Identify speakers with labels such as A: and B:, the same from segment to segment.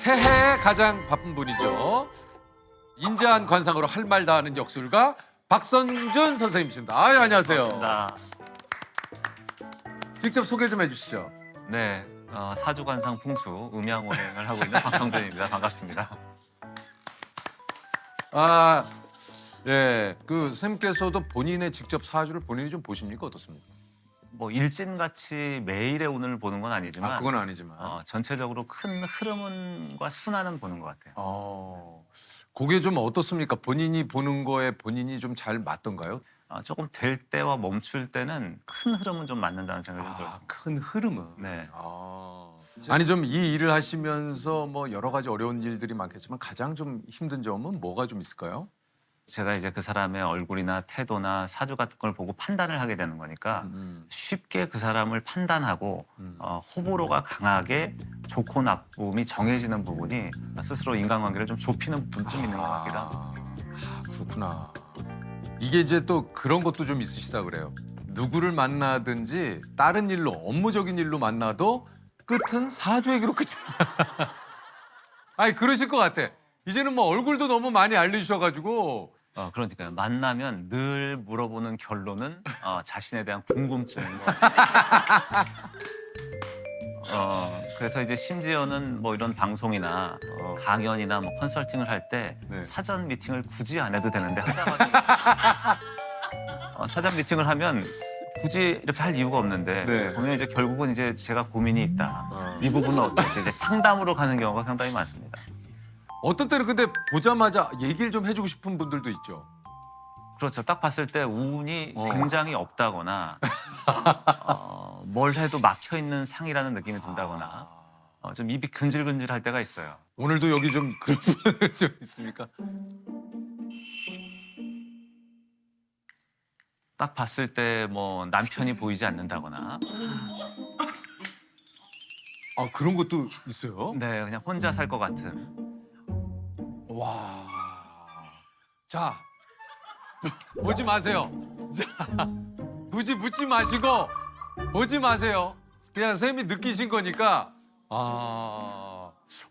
A: 새해에 가장 바쁜 분이죠. 인자한 관상으로 할 말 다 하는 역술가 박선준 선생님이십니다. 아유, 안녕하세요.
B: 나
A: 직접 소개 좀 해주시죠.
B: 네, 사주관상 풍수 음양원행을 하고 있는 박성준입니다. 반갑습니다.
A: 아, 예, 그 선생님께서도 본인의 직접 사주를 본인이 좀 보십니까? 어떻습니까?
B: 뭐 일진같이 매일의 운을 보는 건 아니지만
A: 그건 아니지만.
B: 전체적으로 큰 흐름과 순환은 보는 것 같아요.
A: 그게 좀 어떻습니까? 본인이 보는 거에 본인이 좀 잘 맞던가요?
B: 조금 될 때와 멈출 때는 큰 흐름은 좀 맞는다는 생각이 좀 들었습니다.
A: 큰 흐름은.
B: 네.
A: 아니 좀 이 일을 하시면서 뭐 여러 가지 어려운 일들이 많겠지만 가장 좀 힘든 점은 뭐가 좀 있을까요?
B: 제가 이제 그 사람의 얼굴이나 태도나 사주 같은 걸 보고 판단을 하게 되는 거니까 쉽게 그 사람을 판단하고 호불호가 강하게 좋고 나쁨이 정해지는 부분이 스스로 인간관계를 좀 좁히는 부분이 좀 있는 것 같기도 합니다.
A: 그렇구나. 이게 이제 또 그런 것도 좀 있으시다 그래요. 누구를 만나든지 다른 일로 업무적인 일로 만나도 끝은 사주 얘기로 끝이. 아니 그러실 것 같아. 이제는 뭐 얼굴도 너무 많이 알려주셔가지고.
B: 그러니까요. 만나면 늘 물어보는 결론은 자신에 대한 궁금증인 것 같아요. 그래서 이제 심지어는 뭐 이런 방송이나 강연이나 뭐 컨설팅을 할 때
A: 네.
B: 사전 미팅을 굳이 안 해도 되는데 하자마자 사전 미팅을 하면 굳이 이렇게 할 이유가 없는데
A: 네.
B: 보면 이제 결국은 이제 제가 고민이 있다. 이 부분은 어떨지 이제 상담으로 가는 경우가 상당히 많습니다.
A: 어떤 때는 근데 보자마자 얘기를 좀 해주고 싶은 분들도 있죠.
B: 그렇죠. 딱 봤을 때 운이 굉장히 없다거나 뭘 해도 막혀 있는 상이라는 느낌이 든다거나 좀 입이 근질근질할 때가 있어요.
A: 오늘도 여기 좀 그런 분들 좀 있습니까?
B: 딱 봤을 때 뭐 남편이 보이지 않는다거나
A: 그런 것도 있어요?
B: 네, 그냥 혼자 살 것 같은.
A: 와. 자, 보지 마세요. 자, 굳이 묻지 마시고 보지 마세요. 그냥 선생님이 느끼신 거니까.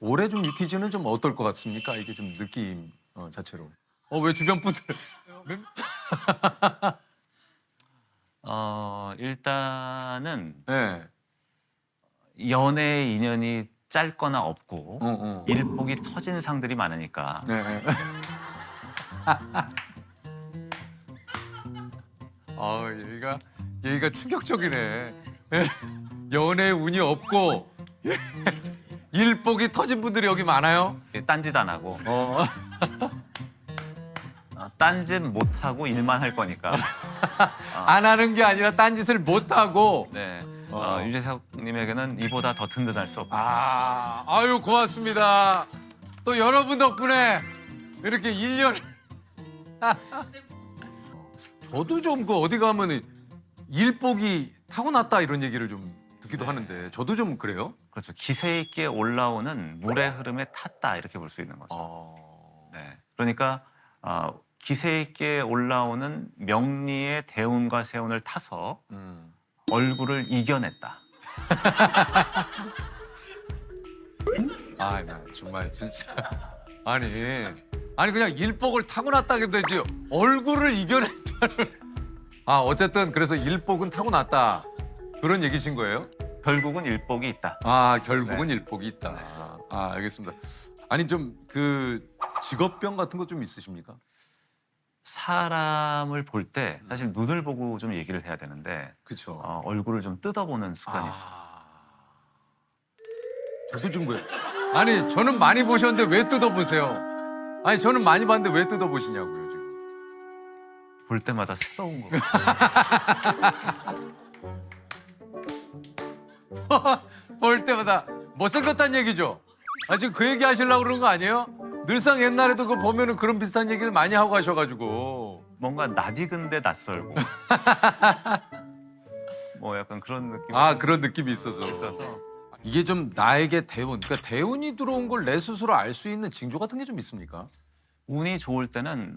A: 올해 좀 유퀴즈는 좀 어떨 것 같습니까? 이게 좀 느낌 자체로. 왜 주변 분들?
B: 일단은
A: 네.
B: 연애 인연이 짧거나 없고
A: 어.
B: 일복이 터진 상들이 많으니까
A: 네. 얘가 충격적이네. 연애 운이 없고 일복이 터진 분들이 여기 많아요.
B: 딴짓 안 하고
A: 어.
B: 딴짓 못 하고 일만 할 거니까.
A: 안 하는 게 아니라 딴짓을 못 하고.
B: 네. 유재석님에게는 이보다 더 든든할 수 없다.
A: 아유 고맙습니다. 또 여러분 덕분에 이렇게 1년. 저도 좀 그 어디 가면 일복이 타고났다 이런 얘기를 좀 듣기도 하는데 저도 좀 그래요?
B: 그렇죠. 기세 있게 올라오는 물의 흐름에 탔다 이렇게 볼 수 있는 거죠. 네. 그러니까 기세 있게 올라오는 명리의 대운과 세운을 타서 얼굴을 이겨냈다.
A: 나 정말 진짜 아니 그냥 일복을 타고났다기도 되지 얼굴을 이겨냈다는. 어쨌든 그래서 일복은 타고났다 그런 얘기신 거예요?
B: 결국은 일복이 있다.
A: 결국은 일복이 있다. 알겠습니다. 아니 좀 그 직업병 같은 거 좀 있으십니까?
B: 사람을 볼 때 사실 눈을 보고 좀 얘기를 해야 되는데
A: 그렇죠.
B: 얼굴을 좀 뜯어보는 습관이 있어요.
A: 저도 좀 그래요. 아니 저는 많이 보셨는데 왜 뜯어보세요? 아니 저는 많이 봤는데 왜 뜯어보시냐고요 지금.
B: 볼 때마다 새로운 거.
A: 볼 때마다 못생겼다는 얘기죠. 지금 그 얘기 하시려고 그러는 거 아니에요? 늘상 옛날에도 그 보면은 그런 비슷한 얘기를 많이 하고 가셔가지고.
B: 뭔가 낯익은데 낯설고. 뭐 약간 그런 느낌.
A: 그런 느낌이 있어서. 이게 좀 나에게 대운, 그러니까 대운이 들어온 걸 내 스스로 알 수 있는 징조 같은 게 좀 있습니까?
B: 운이 좋을 때는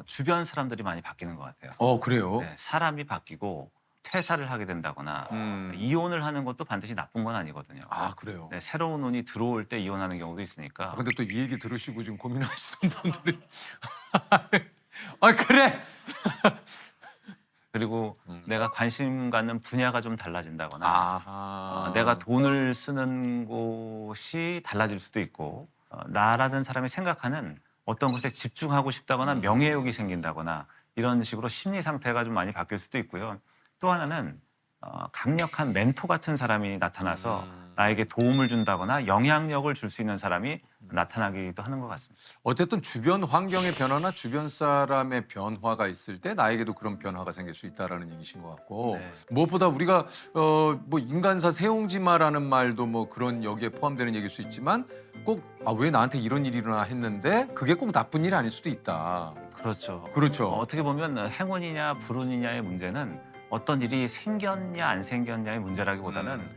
B: 주변 사람들이 많이 바뀌는 것 같아요.
A: 그래요?
B: 네, 사람이 바뀌고 퇴사를 하게 된다거나
A: 음.
B: 이혼을 하는 것도 반드시 나쁜 건 아니거든요.
A: 아 그래요.
B: 네, 새로운 운이 들어올 때 이혼하는 경우도 있으니까.
A: 근데 또 이 얘기 들으시고 지금 고민하시는 분들이 아 그래.
B: 그리고 내가 관심 갖는 분야가 좀 달라진다거나
A: 아하.
B: 내가 돈을 쓰는 곳이 달라질 수도 있고 나라는 사람이 생각하는 어떤 것에 집중하고 싶다거나 명예욕이 생긴다거나 이런 식으로 심리 상태가 좀 많이 바뀔 수도 있고요. 또 하나는 강력한 멘토 같은 사람이 나타나서 나에게 도움을 준다거나 영향력을 줄 수 있는 사람이 나타나기도 하는 것 같습니다.
A: 어쨌든 주변 환경의 변화나 주변 사람의 변화가 있을 때 나에게도 그런 변화가 생길 수 있다라는 얘기신 것 같고
B: 네.
A: 무엇보다 우리가 뭐 인간사 세옹지마라는 말도 뭐 그런 여기에 포함되는 얘기일 수 있지만 꼭 왜 나한테 이런 일이 일어나 했는데 그게 꼭 나쁜 일이 아닐 수도 있다.
B: 그렇죠.
A: 그렇죠.
B: 어떻게 보면 행운이냐 불운이냐의 문제는 어떤 일이 생겼냐 안 생겼냐의 문제라기보다는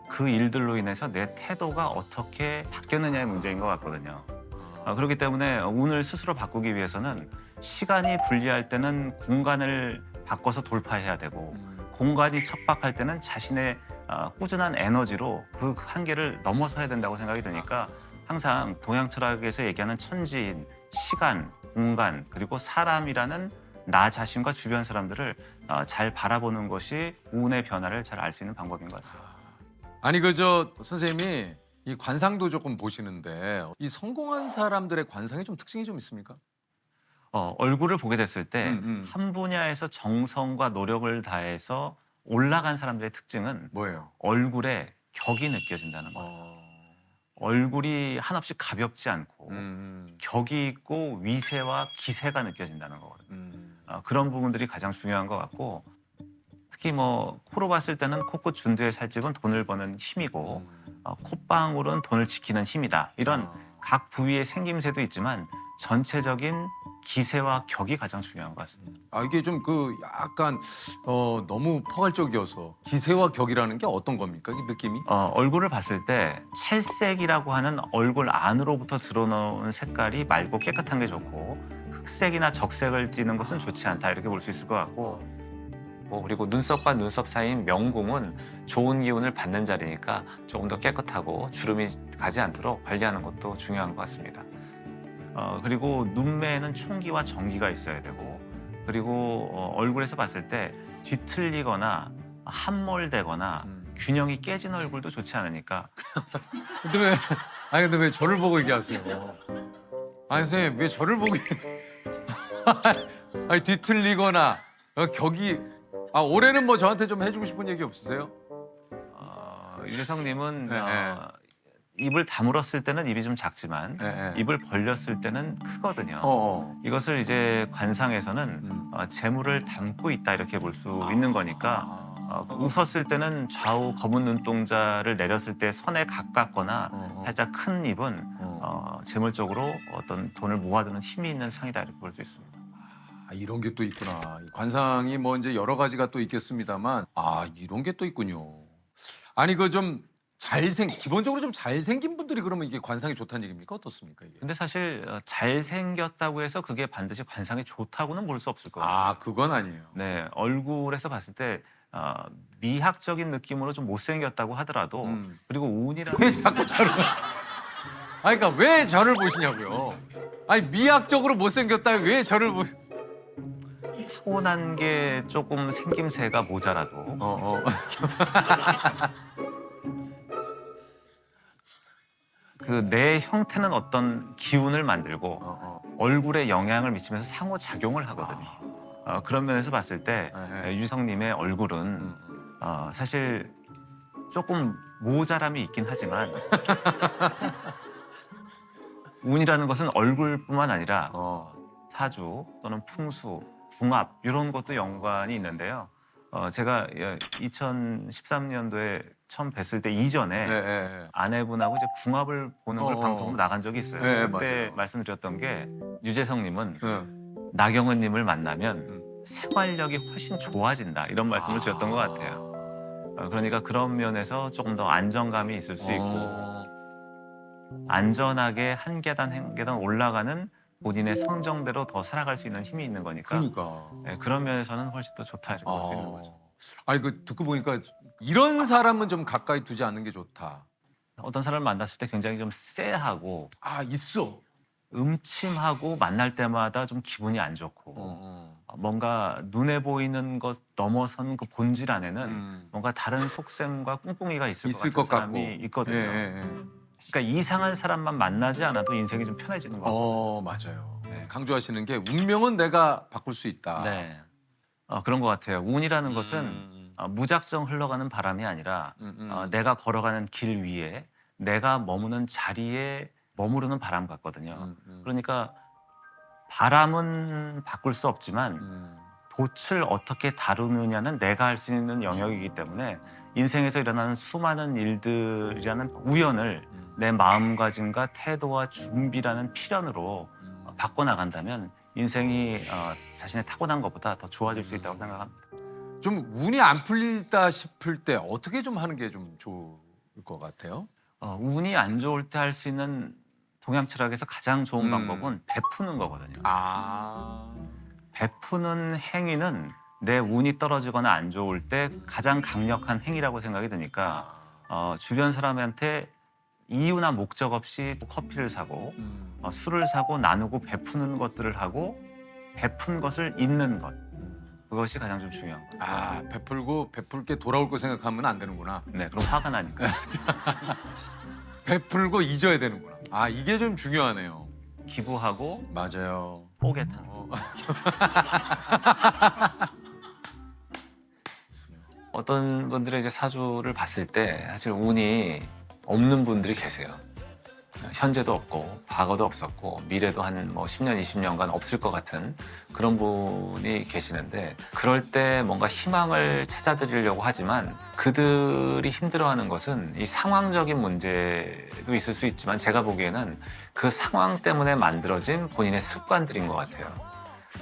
B: 그 일들로 인해서 내 태도가 어떻게 바뀌었느냐의 문제인 것 같거든요. 그렇기 때문에 운을 스스로 바꾸기 위해서는 시간이 불리할 때는 공간을 바꿔서 돌파해야 되고 공간이 척박할 때는 자신의 꾸준한 에너지로 그 한계를 넘어서야 된다고 생각이 드니까 항상 동양 철학에서 얘기하는 천지인, 시간, 공간 그리고 사람이라는 나 자신과 주변 사람들을 잘 바라보는 것이 운의 변화를 잘 알 수 있는 방법인 것 같습니다.
A: 아니 그저 선생님이 이 관상도 조금 보시는데 이 성공한 사람들의 관상에 좀 특징이 좀 있습니까?
B: 얼굴을 보게 됐을 때
A: 음.
B: 한 분야에서 정성과 노력을 다해서 올라간 사람들의 특징은
A: 뭐예요?
B: 얼굴에 격이 느껴진다는 거예요. 얼굴이 한없이 가볍지 않고 격이 있고 위세와 기세가 느껴진다는 거거든요. 그런 부분들이 가장 중요한 것 같고 특히 뭐 코로 봤을 때는 코끝 준두의 살집은 돈을 버는 힘이고 콧방울은 돈을 지키는 힘이다. 이런 각 부위의 생김새도 있지만 전체적인 기세와 격이 가장 중요한 것 같습니다.
A: 이게 좀 그 약간 너무 포괄적이어서 기세와 격이라는 게 어떤 겁니까? 이 느낌이?
B: 얼굴을 봤을 때 찰색이라고 하는 얼굴 안으로부터 드러나오는 색깔이 맑고 깨끗한 게 좋고 흑색이나 적색을 띠는 것은 좋지 않다 이렇게 볼 수 있을 것 같고 그리고 눈썹과 눈썹 사이인 명궁은 좋은 기운을 받는 자리니까 조금 더 깨끗하고 주름이 가지 않도록 관리하는 것도 중요한 것 같습니다. 그리고 눈매에는 총기와 정기가 있어야 되고 그리고 얼굴에서 봤을 때 뒤틀리거나 함몰되거나 균형이 깨진 얼굴도 좋지 않으니까
A: 근데 왜 저를 보고 얘기하세요? 아니 선생님 왜 저를 보고 아니 뒤틀리거나 격이 올해는 뭐 저한테 좀 해주고 싶은 얘기 없으세요?
B: 유재석님은
A: 네.
B: 입을 다물었을 때는 입이 좀 작지만
A: 네.
B: 입을 벌렸을 때는 크거든요. 이것을 이제 관상에서는 재물을 담고 있다 이렇게 볼 수 있는 거니까 웃었을 때는 좌우 검은 눈동자를 내렸을 때 선에 가깝거나 살짝 큰 입은 재물적으로 어떤 돈을 모아두는 힘이 있는 상이다 이렇게 볼 수 있습니다.
A: 이런 게 또 있구나. 이 관상이 뭐 이제 여러 가지가 또 있겠습니다만 이런 게 또 있군요. 아니 그 좀 기본적으로 좀 잘생긴 분들이 그러면 이게 관상이 좋다는 얘기입니까? 어떻습니까 이게?
B: 근데 사실 잘생겼다고 해서 그게 반드시 관상이 좋다고는 볼 수 없을 거예요.
A: 그건 아니에요.
B: 네, 얼굴에서 봤을 때 미학적인 느낌으로 좀 못생겼다고 하더라도 그리고 운이라는
A: 왜 자꾸 저를 그러니까 왜 저를 보시냐고요. 아니 미학적으로 못생겼다 왜 저를
B: 타고난 게 조금 생김새가 모자라도 그 내 형태는 어떤 기운을 만들고 얼굴에 영향을 미치면서 상호작용을 하거든요. 그런 면에서 봤을 때 유성님의 얼굴은 사실 조금 모자람이 있긴 하지만 운이라는 것은 얼굴뿐만 아니라 사주 또는 풍수, 궁합 이런 것도 연관이 있는데요. 제가 2013년도에 처음 뵀을 때 이전에 아내분하고 이제 궁합을 보는 걸 방송으로 나간 적이 있어요.
A: 네,
B: 그때
A: 맞아요.
B: 말씀드렸던 게 유재석님은 나경은님을 만나면 생활력이 훨씬 좋아진다 이런 말씀을 드렸던 것 같아요. 그러니까 그런 면에서 조금 더 안정감이 있을 수 있고 안전하게 한 계단 한 계단 올라가는 본인의 성정대로 더 살아갈 수 있는 힘이 있는 거니까
A: 그러니까.
B: 그런 면에서는 훨씬 더 좋다 이렇게 볼 수 있는 거죠.
A: 아니 그 듣고 보니까 이런 사람은 좀 가까이 두지 않는 게 좋다.
B: 어떤 사람을 만났을 때 굉장히 좀 쎄하고
A: 아 있어.
B: 음침하고 만날 때마다 좀 기분이 안 좋고 뭔가 눈에 보이는 것 넘어선 그 본질 안에는 뭔가 다른 속셈과 꿍꿍이가 있을 것 같은 사람이 있거든요.
A: 예, 예, 예.
B: 그러니까 이상한 사람만 만나지 않아도 인생이 좀 편해지는 것 같아요.
A: 맞아요.
B: 네.
A: 강조하시는 게 운명은 내가 바꿀 수 있다.
B: 네. 그런 것 같아요. 운이라는 것은 무작정 흘러가는 바람이 아니라 내가 걸어가는 길 위에 내가 머무는 자리에 머무르는 바람 같거든요. 그러니까 바람은 바꿀 수 없지만 돛을 어떻게 다루느냐는 내가 할 수 있는 영역이기 때문에 인생에서 일어나는 수많은 일들이라는 우연을 내 마음가짐과 태도와 준비라는 필연으로 바꿔나간다면 인생이 자신의 타고난 것보다 더 좋아질 수 있다고 생각합니다.
A: 좀 운이 안 풀리다 싶을 때 어떻게 좀 하는 게 좀 좋을 것 같아요?
B: 운이 안 좋을 때 할 수 있는 동양 철학에서 가장 좋은 방법은 베푸는 거거든요. 베푸는 행위는 내 운이 떨어지거나 안 좋을 때 가장 강력한 행위라고 생각이 드니까 주변 사람한테 이유나 목적 없이 커피를 사고 술을 사고 나누고 베푸는 것들을 하고 베푼 것을 잊는 것. 그것이 가장 좀 중요한 거예요.
A: 베풀고 베풀게 돌아올 거 생각하면 안 되는구나.
B: 네, 그럼 화가 나니까.
A: 베풀고 잊어야 되는구나. 이게 좀 중요하네요.
B: 기부하고
A: 맞아요.
B: 뽀개탄. 어떤 분들의 이제 사주를 봤을 때 사실 운이 없는 분들이 계세요. 현재도 없고 과거도 없었고 미래도 한 뭐 10년, 20년간 없을 것 같은 그런 분이 계시는데 그럴 때 뭔가 희망을 찾아드리려고 하지만 그들이 힘들어하는 것은 이 상황적인 문제도 있을 수 있지만 제가 보기에는 그 상황 때문에 만들어진 본인의 습관들인 것 같아요.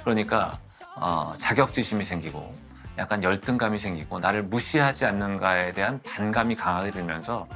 B: 그러니까 자격지심이 생기고 약간 열등감이 생기고 나를 무시하지 않는가에 대한 반감이 강하게 들면서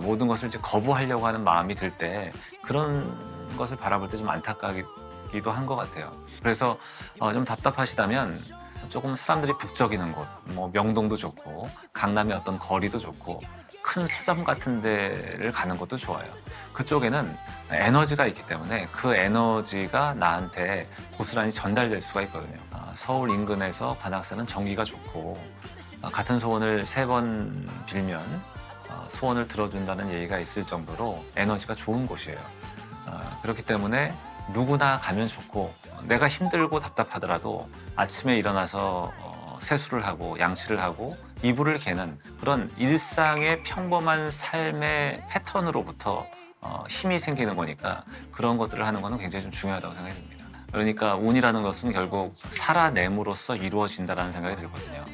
B: 모든 것을 이제 거부하려고 하는 마음이 들 때 그런 것을 바라볼 때 좀 안타깝기도 한 것 같아요. 그래서 좀 답답하시다면 조금 사람들이 북적이는 곳, 뭐 명동도 좋고 강남의 어떤 거리도 좋고 큰 서점 같은 데를 가는 것도 좋아요. 그쪽에는 에너지가 있기 때문에 그 에너지가 나한테 고스란히 전달될 수가 있거든요. 서울 인근에서 관악산은 전기가 좋고 같은 소원을 3번 빌면 소원을 들어준다는 얘기가 있을 정도로 에너지가 좋은 곳이에요. 그렇기 때문에 누구나 가면 좋고 내가 힘들고 답답하더라도 아침에 일어나서 세수를 하고 양치를 하고 이불을 개는 그런 일상의 평범한 삶의 패턴으로부터 힘이 생기는 거니까 그런 것들을 하는 거는 굉장히 좀 중요하다고 생각이 듭니다. 그러니까 운이라는 것은 결국 살아냄으로써 이루어진다는 생각이 들거든요.